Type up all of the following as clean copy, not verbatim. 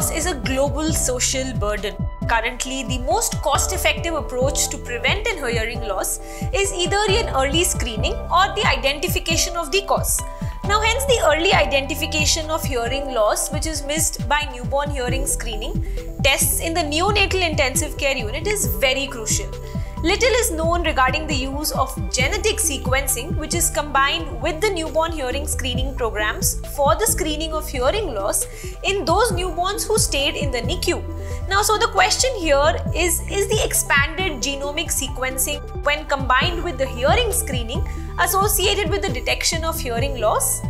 loss is a global social burden. Currently, the most cost-effective approach to prevent an hearing loss is either an early screening or the identification of the cause. Now, hence the early identification of hearing loss, which is missed by newborn hearing screening tests in the neonatal intensive care unit, is very crucial. Little is known regarding the use of genetic sequencing, which is combined with the newborn hearing screening programs for the screening of hearing loss in those newborns who stayed in the NICU. Now, so the question here is the expanded genomic sequencing, when combined with the hearing screening, associated with the detection of hearing loss?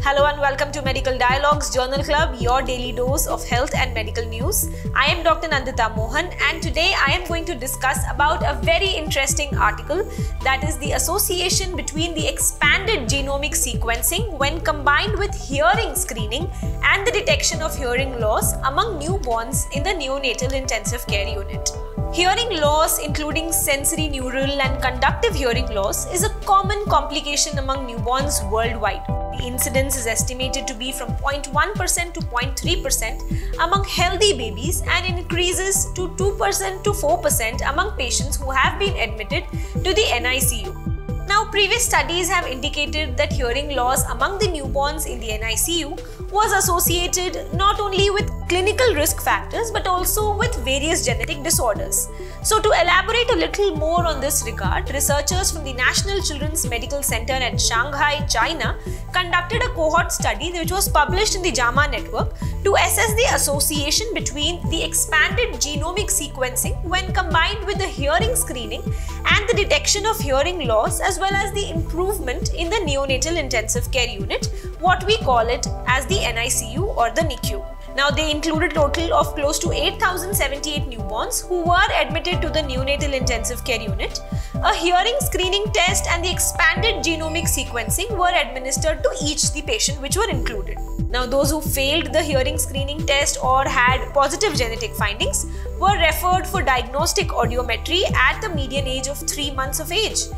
Hello and welcome to Medical Dialogues Journal Club, your daily dose of health and medical news. I am Dr. Nandita Mohan, and today I am going to discuss about a very interesting article, that is the association between the expanded genomic sequencing when combined with hearing screening and the detection of hearing loss among newborns in the neonatal intensive care unit. Hearing loss, including sensory neural and conductive hearing loss, is a common complication among newborns worldwide. The incidence is estimated to be from 0.1% to 0.3% among healthy babies and increases to 2% to 4% among patients who have been admitted to the NICU. Now, previous studies have indicated that hearing loss among the newborns in the NICU was associated not only with clinical risk factors but also with various genetic disorders. So, to elaborate a little more on this regard, researchers from the National Children's Medical Center at Shanghai, China, conducted a cohort study which was published in the JAMA network to assess the association between the expanded genomic sequencing when combined with the hearing screening and the detection of hearing loss, as well as the improvement in the neonatal intensive care unit, what we call it as the NICU or the NICU. Now, they included a total of close to 8,078 newborns who were admitted to the neonatal intensive care unit. A hearing screening test and the expanded genomic sequencing were administered to each the patient which were included. Now, those who failed the hearing screening test or had positive genetic findings were referred for diagnostic audiometry at the median age of 3 months of age.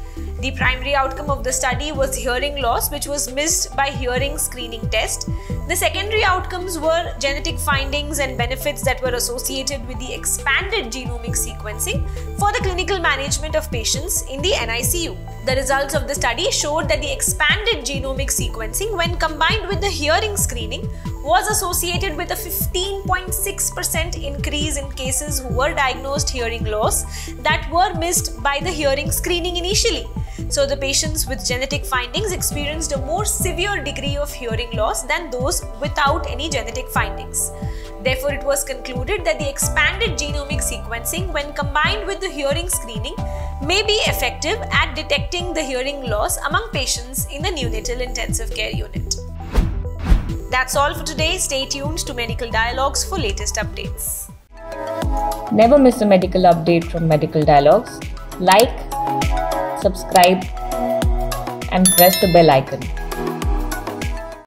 The primary outcome of the study was hearing loss, which was missed by hearing screening test. The secondary outcomes were genetic findings and benefits that were associated with the expanded genomic sequencing for the clinical management of patients in the NICU. The results of the study showed that the expanded genomic sequencing, when combined with the hearing screening, was associated with a 15.6% increase in cases who were diagnosed hearing loss that were missed by the hearing screening initially. So, the patients with genetic findings experienced a more severe degree of hearing loss than those without any genetic findings. Therefore, it was concluded that the expanded genomic sequencing, when combined with the hearing screening, may be effective at detecting the hearing loss among patients in the neonatal intensive care unit. That's all for today. Stay tuned to Medical Dialogues for latest updates. Never miss a medical update from Medical Dialogues. Like, subscribe, and press the bell icon.